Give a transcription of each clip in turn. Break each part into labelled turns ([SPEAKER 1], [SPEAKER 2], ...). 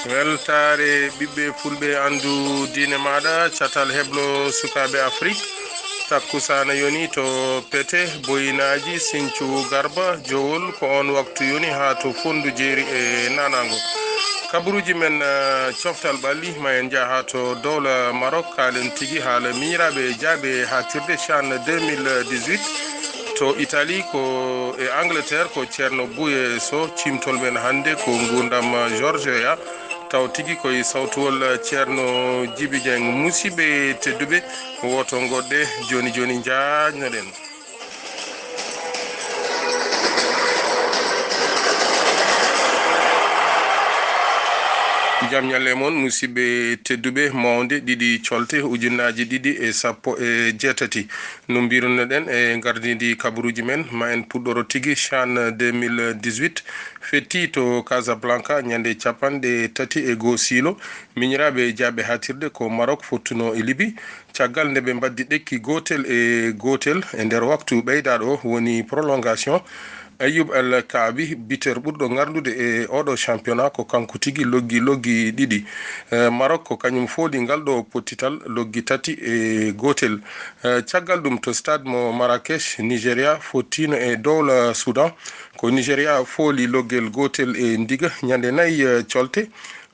[SPEAKER 1] weltare ɓiɓɓe fulɓe andu diine maɗa catal heblo sukaɓe Afrique takkusana yoni to pete boyinaji Sinthiou Garba Jowol ko on waktu yoni ha to fondu jeeri e nanago kabaruji men coftal ɓalli ma en jaa ha to dowla Maroc kalen tigui haala miñiraɓe jaaɓe hatirde CHAN 2018 to Italie ko e Angleterre ko ceerno Bouye Sow cimtol men hande ko gurdam Georgia taw tigi koye sawtuwol ceerno Djiby Dieng musidɓe tedduɓe woto goɗɗe joni joni jaajnoɗen jam ñalle moon musidɓe tedduɓe mawde ɗiɗi colte ujunnaji ɗiɗi e sappo e jeetati no mbirunoɗen e gardidi kabaruji men ma en puɗɗoro tigui CHAN 2018 fetti to Casablanca ñande capanɗe tati e goo silo miñiraɓe jaaɓe hatirde ko Maroc fottuno e Libye caggal nde ɓe mbaddi ɗekki gotel e gotel e nder waktu ɓeydaɗo woni prolongation Ayoub El Kaabi biter ɓurɗo gardude e oɗo championnat ko kanko tigui loggi ɗiɗi Maroc ko kañum fooli ngal ɗo pottital loggi tati e gotel caggal ɗum to stade mo Marrakech Nigéria fottino e dowla Soudan ko Nigéria fooli loggel gotel e ndiga ñande nayyi colte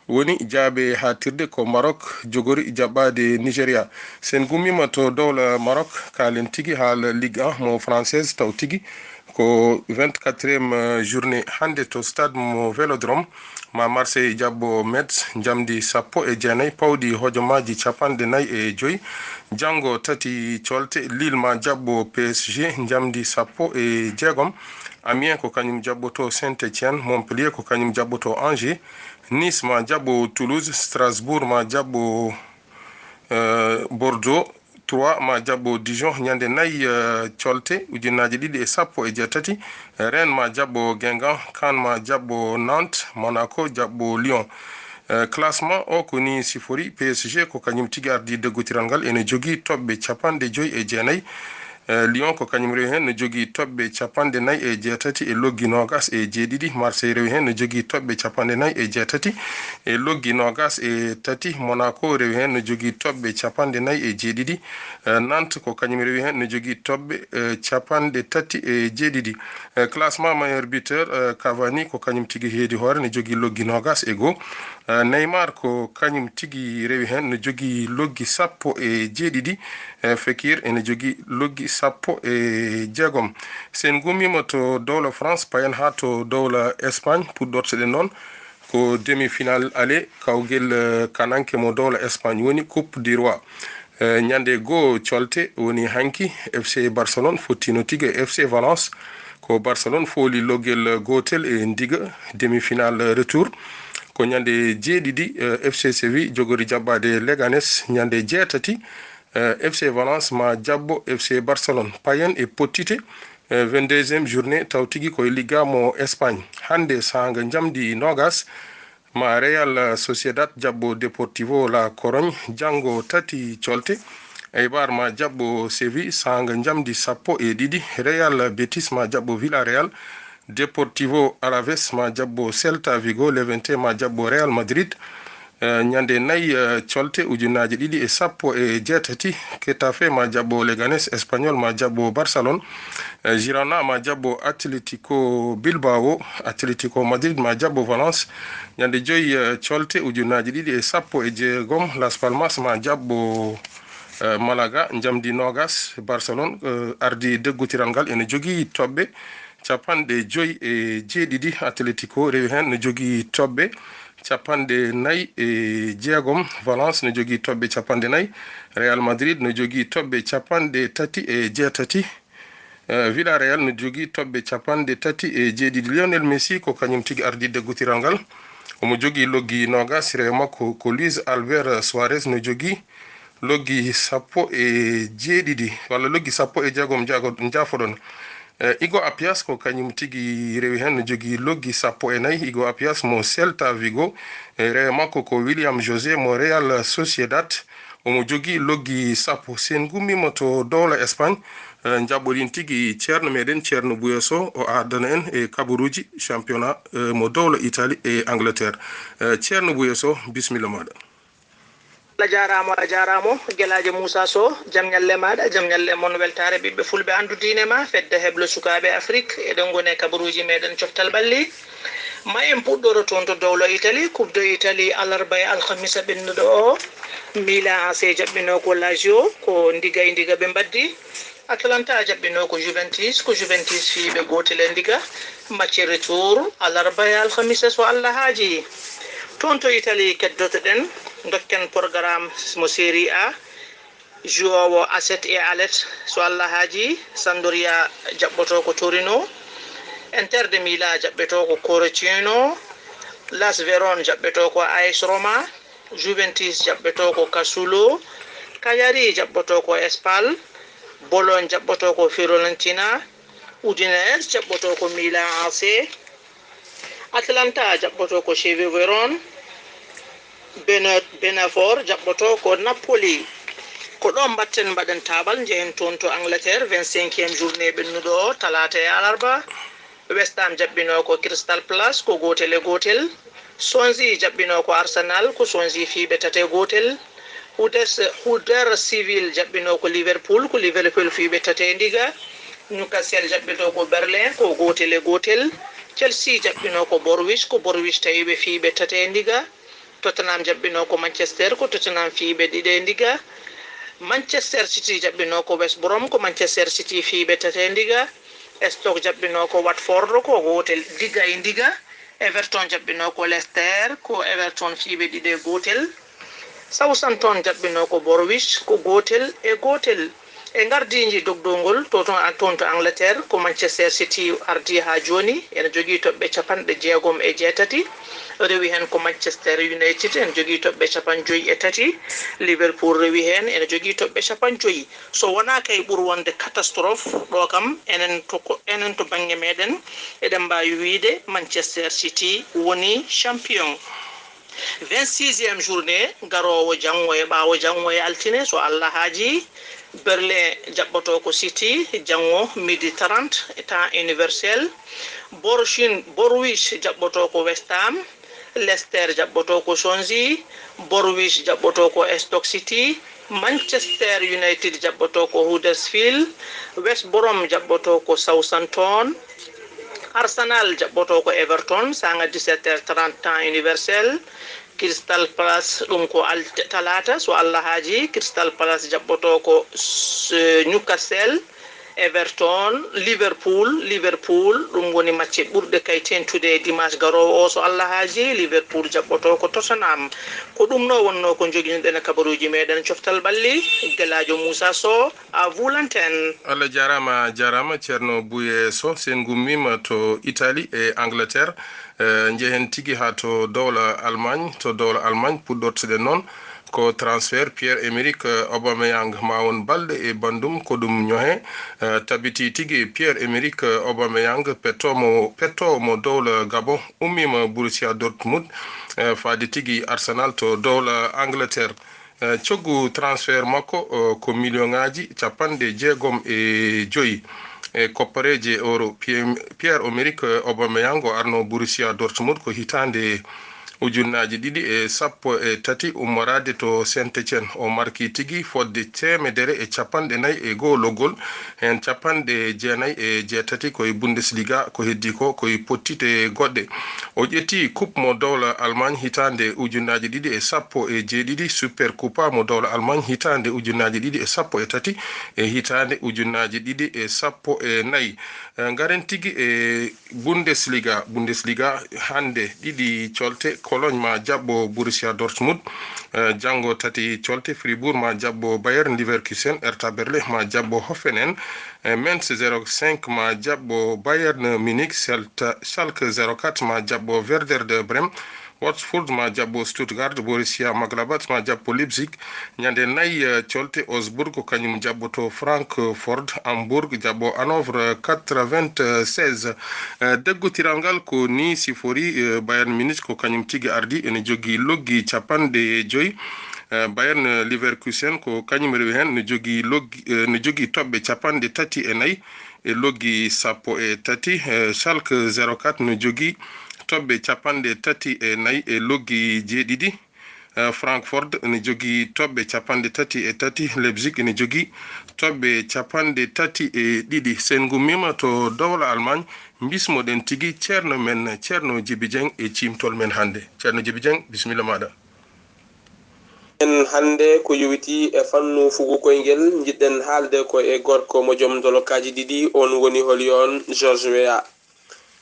[SPEAKER 1] woni jaaɓe hatirde ko Maroc jogori jaɓɓade Nigéria sen gummima to dowla Maroc kalen tigui haala Ligue 1 mo française taw tigui ko 24e journée hande to stade mo Vélodrome ma Marseille jabbo Metz jamdi sappo e jeenayyi pawɗi hojomaji capanɗe nayyi e joyyi janggo tati colte Lille ma jabbo PSG jamdi sappo e jeegom Amiens ko kañum jabboto Saint-Étienne Montpellier ko kañum jabboto Angers Nice ma jabbo Toulouse Strasbourg ma jabbo Bordeaux 3 ma jabbo Dijon ñande nayyi colte ujunnaji ɗiɗi e sappo e jeetati Rennes ma jabbo Guingamp Caen ma jabbo Nantes Monaco jabbo Lyon classement o ko ni sifori PSG ko kañum tigui ardi deggotiral ngal ene jogui toɓɓe capanɗe joyyi e jeenayyi Lyon ko kañum rewi hen no jogui toɓɓe capanɗe nayyi e jeetati e loggi nogas e jeeɗiɗi Marseille rewi hen no jogui toɓɓe capanɗe nayyi e jeetati e loggi nogas e tati Monaco rewi hen no jogui toɓɓe capanɗe nayyi e jeeɗiɗi Nantes ko kañum rewi hen no jogui toɓɓe capanɗe tati e jeeɗiɗi classement meilleur buteur Cavani ko kañum tigui heedi hoore no jogui loggi nogas e goho Neymar ko kañum tigui rewi hen no jogui loggi sappo e jeeɗiɗi Fekir ene jogui loggi sappo e jeegom sen gummima to dowla France payen ha to dowla Espagne puɗɗortoɗen noon ko demi final aller kawguel kananke mo dowla Espagne woni coupe du roi ñande goo colte woni hanki FC Barcelone fottino tigui FC Valence ko Barcelone fooli loggel gotel e ndiga demi final retour ko ñande jeeɗiɗi FC Séville jogori jaɓɓade Leganés ñande jeetati FC Valence ma jabbo FC Barcelone payen e pottite 22e journée taw tigui koye Liga mo Espagne hande sanga jamdi nogas ma Real Sociedad jabbo Deportivo La Corogne janggo tati colte Eibar ma jabbo Séville sanga jamdi sappo e ɗiɗi Real Betis ma jabbo Villarreal Deportivo Alaves ma jabbo Celta Vigo Levante ma jabbo Real Madrid ñande nayyi colte ujunnaji ɗiɗi e sappo e jeetati Getafe ma jabbo Leganés Espagnol ma jabbo Barcelone Girona ma jabbo Atlético Bilbao Atlético Madrid ma jabbo Valence ñande joyyi colte ujunnaji ɗiɗi e sappo e jeegom Las Palmas ma jabbo Malaga jamdi nogas Barcelone ardi deggotiral ngal ene jogui toɓɓe capanɗe joyyi e jeeɗiɗi Atlético rewi hen no jogui toɓɓe capanɗe nayyi e jeegom Valence no jogui toɓɓe capanɗe nayyi Real Madrid no jogui toɓɓe capanɗe tati e jeetati Villarreal no jogui toɓɓe capanɗe tati e jeeɗiɗi Lionel Messi ko kañum tigui ardi deggotiral ngal omo jogui loggi nogas rewa makko ko Luis Albert Suarez no jogui loggi sappo e jeeɗiɗi walla loggi sappo e jeegom jaafoɗon Igo Apias ko kañum tigui rewi hen no jogui loggi sappo e nayyi Igo Apias mo Celta Vigo rewa makko ko William José mo Real Sociedad omo jogui loggi sappo sen gummima to dowla Espagne jaɓɓoɗin tigi ceerno meɗen ceerno Bouya Sow o addana en e kabaruji championnat mo dowla Italie e Angleterre. Ceerno Bouya Sow bisimilla maɗa.
[SPEAKER 2] a jaramo gelaje Moussa Sow jam nyalle maɗa jam nyalle mon weltare ɓiɓɓe fulɓe andudine ma fedde heble sukaɓe Afrique eɗen gone kabaruji meɗen coftal balli ma en puɗɗoro toon to dowla Italie coupe de Italie alarba e alhamisa ɓennuɗo o Milan AC jaɓɓino ko Lazio ko ndiga ɓe mbaddi. Atalanta jaɓɓino ko Juventus fiiɓe gotel e ndiga match retour alarba e alhamisa so Allah haaji. Toon to Italie keddotoɗen dokken programme mo série A jouowo Aset e Alet so Allah haaji. Sampdoria jaɓɓoto ko Torino, Inter de Milan jaɓɓeto ko Correcino, Las Verona jaɓɓeto ko AS Roma, Juventus jaɓɓeto ko Sassuolo, Cagliari jaɓɓoto ko Spal, Bologna jaɓɓoto ko Fiorentina, Udinese jaɓɓoto ko Milan AC, Atalanta jaɓɓoto ko Chievo Verona, Benevento jaɓɓoto ko Napoli. Ko ɗon batten mbaɗen tabal jehen toon to Angleterre 25e journée ɓennuɗo o talata e alarba. West Ham jaɓɓino ko Crystal Palace ko gotel e gotel. Swansea jaɓɓino ko Arsenal ko Swansea fiiɓe tate gotel. Huddersfield jaɓɓino ko Liverpool fiiɓe tate ndiga. Newcastle jaɓɓito ko Berlin ko gotel e gotel. Chelsea jaɓɓino ko Borwich tawiɓe fiiɓe tate ndiga. Tottenham jaɓɓino ko Manchester ko Tottenham fiiɓe ɗiɗe ndiga. Manchester City jaɓɓino ko West Brom ko Manchester City fiiɓe tate ndiga. Stoke jaɓɓino ko Watford ko gotel diga e ndiga. Everton jaɓɓino ko Leicester ko Everton fiiɓe ɗiɗe gotel. Southampton jaɓɓino ko Borwich ko gotel e gotel. E gardiji dogdolngol toon to Angleterre ko Manchester City ardi ha joni ene jogui toɓɓe 68 rewi hen ko Manchester United ene jogui toɓɓe 53. Liverpool rewi hen ene jogui toɓɓe 50. so wona kay ɓuur wonde catastrophe ɗo kam enen to banggue meɗen eɗen mbawi wiide Manchester City woni champion. 26e journée garowo janggo e ɓawo janggo e altine so Allah haaji. Berlin jaɓɓoto ko City janggo midi 30 temps universel. Borwich jaɓɓoto ko West Ham. Leicester jaɓɓoto ko Swansea. Borwich jaɓɓoto ko Stoke City. Manchester United jaɓɓoto ko Huddersfield. West Brom jaɓɓoto ko Southampton. Arsenal jaɓɓoto ko Everton sanga 17h30 temps universel. Crystal Palace ɗum ko talata so Allah haaji. Crystal Palace jaɓɓoto ko Newcastle. Everton Liverpool ɗum woni match ɓurɗe kay tentude dimanche garowo o so Allah haaji. Liverpool jaɓɓoto ko Tottenham. ko ɗum no wonno ko joguinoɗen kabaruji meɗen coftal balli gelajo Moussa Sow à vous l'antenne.
[SPEAKER 1] Allah jarama ceerno Bouya Sow sen gummima to Italie e Angleterre jehen tigi ha to dowla Allemagne puɗɗortoɗen noon ko transfert Pierre-Emerick Aubameyang ma won balɗe e bandum ko ɗum ñohe tabiti tigi Pierre-Emerick Aubameyang pettomo dowla Gabon ummima Borussia Dortmund faade tigi Arsenal to dowla Angleterre. Coggu transfert makko ko million ngaji 65 e koppareje euro. Pierre-Emerick Aubameyang o arno Borussia Dortmund ko hitande ujunnaji 213 ummorade to Saint-Étienne o marki tigi fodde 140 logol hen 98 koye Bundesliga ko heddi ko koye pottite goɗɗe. o ƴetti coupe mo dowla Allemagne hitande ujunnaji 217 super coupa mo dowla Allemagne hitande ujunnaji 213 e hitande ujunnaji 214. Ngaren tigi e Bundesliga hande ɗiɗi colte Cologne ma jabbo Borussia Dortmund jango tati colte Fribourg ma jabbo Bayer Leverkusen. Hertha Berlin ma jabbo Hoffenheim. Mainz 05 ma jabbo Bayern Munich. Schalke 04 ma jabbo Werder de Bremen. Watford ma jabbo Stuttgart. Borussia Mönchengladbach ma jabbo Leipzig. Nyande nayi colte Augsburg ko kañum jabboto Frankfurt. Hamburg jabbo Hanovre 96. deggotiral ngal ko ni sifori Bayern Munich ko kañum tigi ardi ene jogui loggi 50 Bayern Leverkusen ko kañum rewi hen ne jogi toɓɓe capanɗe tati e nayyi e loggi sappo e tati. Schalke 04 ne jogi toɓɓe capanɗe tati e nayyi e loggi jeeɗiɗi. Frankfurt ne jogi toɓɓe capanɗe tati e tati. Leipzig ne jogi toɓɓe capanɗe tati e ɗiɗi. Sen gummima to dowla Allemagne bismoɗen tigui ceerno men ceerno Djiby Dieng e cimtol men hannde. Ceerno Djiby Dieng, bisimilla maɗa.
[SPEAKER 3] En hannde ko yowiti e fannu fugu koyngel jiɗɗen haalde ko e gorko mo joom dolokaji ɗiɗi on woni holion George Weah.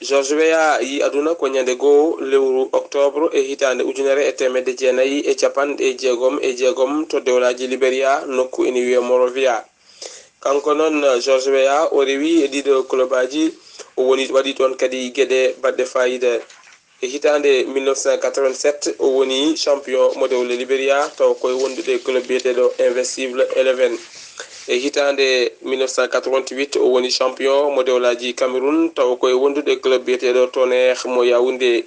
[SPEAKER 3] George Weah yi aduna ko ñande goo lewru octobre e hitande ujunere e temedde jeenayyi e capanɗe jeegom to dewlaji Liberia nokku ene wiye Monrovia. Kanko noon George Weah o rewi e ɗiɗo clubaji o woni waɗi toon kadi gueɗe baɗɗe fayida. E hitande 1987 o woni champion mo dewle Liberia taw koye wondude club biyeteɗo Invincible 11. E hitande 1988 o woni champion mo dewlaji Cameroun taw koye wondude club biyeteɗo Tonnerre mo Yaoundé.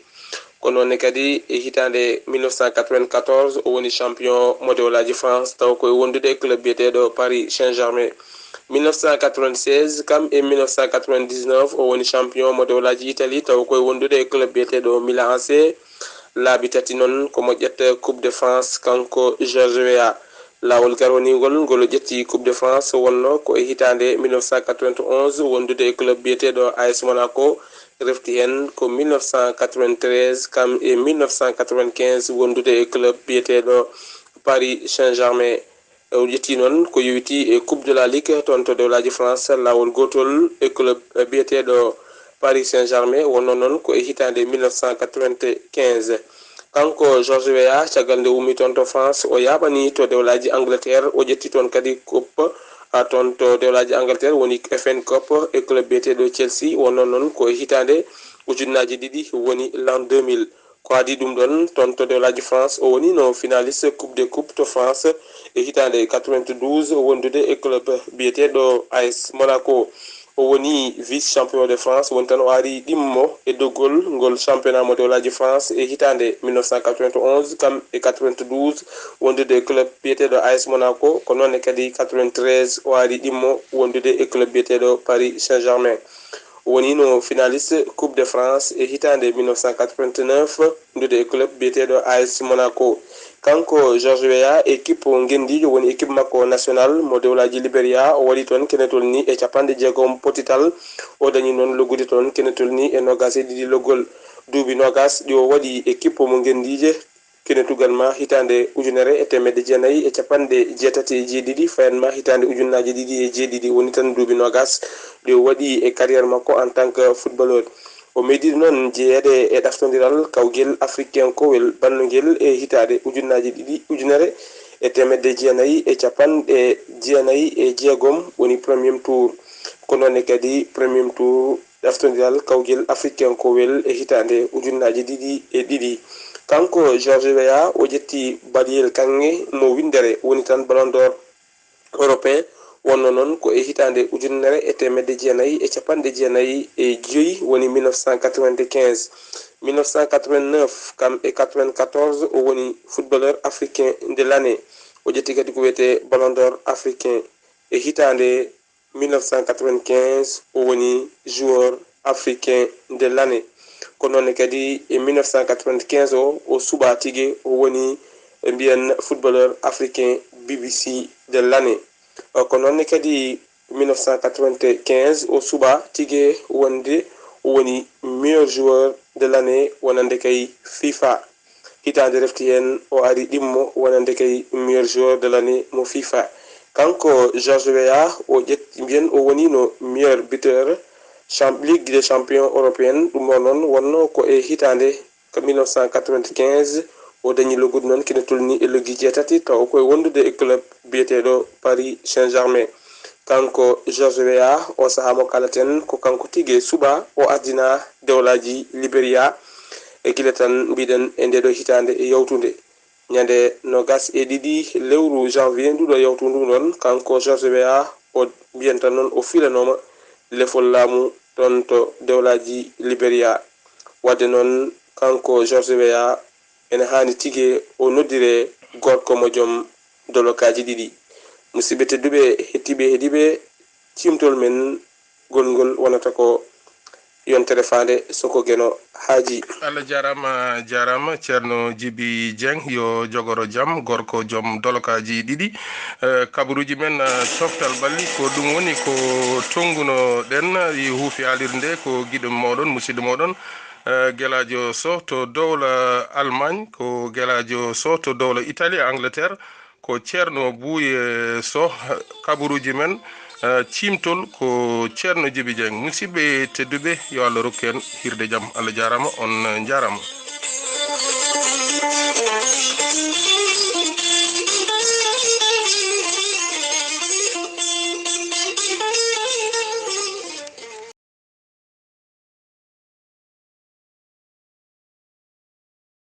[SPEAKER 3] Ko noon kadi e hitande 1994 o woni champion mo dewlaji France taw koye wondude club biyeteɗo Paris Saint-Germain. 1996 kam e 1999 o woni champion mo dewlaji Italie taw koye wondude club biyeteɗo Milan AC. Laabi tati noon ko moƴƴata Coupe de France kanko George Weah. Lawol garonigol ngol ƴetti Coupe de France wonno ko e hitande 1991 wondude club biyeteɗo AS Monaco refti hen ko 1993 kam e 1995 wondude club biyeteɗo Paris Saint-Germain. O ƴetti noon ko yowiti e Coupe de la Ligue toon to dewlaji France lawol gotol e club biyeteɗo Paris Saint-Germain wonno noon ko e hitande 1995. Kanko George Weah caggal nde ummi toon to France o yaɓani to dewlaji Angleterre o ƴetti toon kadi coupe toon to dewlaji Angleterre woni FN Cup e club biyeteɗo Chelsea wonno noon ko e hitande ujunnaji ɗiɗi woni l'an 2000. Ko adi ɗum ɗon toon to dewlaji France o woni no finaliste Coupe des Coupes to France e hitande 92 wondude e club biyeteɗo AS Monaco. O woni vice champion de France woni tan o ari ɗimmo e doggol ngol championnat mo dewlaji France e hitande 1991 kam e 92 wondude club biyeteɗo AS Monaco ko noon kadi 93 o ari ɗimmo wondude e club biyeteɗo Paris Saint-Germain. Woni no finaliste Coupe de France e hitande 1989 wondude e club biyeteɗo AS Monaco. Kanko George Weah équipe ngendijo woni équipe makko national mo dewlaji Liberia o waɗi toon kene tolni e capanɗe jeegom potital o dañi noon loggude toon kene tolni e nogas e ɗiɗi loggol. Duuɓi nogas ɗi o waɗi équipe mo ngendije kene tugal ma hitande ujunere e temedde jeenayyi e capanɗe jeetati e jeeɗiɗi fayanma hitande ujunnaje ɗiɗi e jeeɗiɗi woni tan duuɓi nogas ɗi o waɗi e carrière makko en tant que footballeur. O meeɗiɗo noon jeeyaɗe e ɗaftodiral kawguel africain kowel ballogel e hitade ujunere e temedde jeenayyi e capanɗe jeenayyi e jeegom woni premier tour. Ko noon kadi premier tour ɗaftodiral kawguel africain kowel e hitande ujunnaje ɗiɗi e ɗiɗi. Kanko George Weah o ƴetti Badiel Kange mo windere woni tan Ballon d'Or européen wonno noon ko e hitande ujunere e temedde jeenayyi e capanɗe jeenayyi e joyi woni 1995. 1989 kam e 94 o woni footballeur africain de l'année o ƴetti kadi ko wiyete Ballon d'Or africain e hitande 1995 o woni joueur africain de l'année. Ko noon kadi e 1995 o suɓa tigui o woni mbiyen footballeur africain BBC de l'année. Ko noon kadi 1995 o suɓa tigui wonde o woni meilleur joueur de l'année wonande kay FIFA. Hitande refti hen o ari ɗimmo wonande kay meilleur joueur de l'année mo FIFA. Kanko George Weah o ƴetti mbiyen o woni no meilleur buteur Ligue des champions européenne ɗum o noon wonno ko e hitande 1995 o dañi loggude noon kene tolni e loggi jeetati taw koye wondude e club biyeteɗo Paris Saint-Germain. Kanko George Weah o saaha mo kalaten ko kanko tigui suɓa o ardina dewlaji Liberia e guila tan mbiɗen e ndeɗo hitande e yawtude ñande nogas e ɗiɗi lewru janvier nduɗo yawtu ndu noon kanko George Weah o mbiyen tan noon o filanoma lefol laamu toon to dewlaji Liberia. Wadde noon kanko George Weah ene hani tigui o noddire gorko mo joom dolokaji ɗiɗi. Musidɓe tedduɓe hettiɓe heeɗiɓe cimtol men gongol wonata ko yontere fande soko geno haaji.
[SPEAKER 1] Allah jarama ceerno Djiby Dieng yo jogoro jaam gorko joom dolokaji ɗiɗi. Kabaruji men coftal balli ko ɗum woni ko tonguno ɗen i huufi haalirde ko giɗo moɗon musidɗo moɗon guelajo so to dowla Allemagne ko guelajo so to dowla Italie Angleterre ko ceerno Bouye so kabaruji men cimtol ko ceerno Djiby Dieng. Musidɓe tedduɓe yo Allah rokku en hirde jaam. Allah jarama on jarama.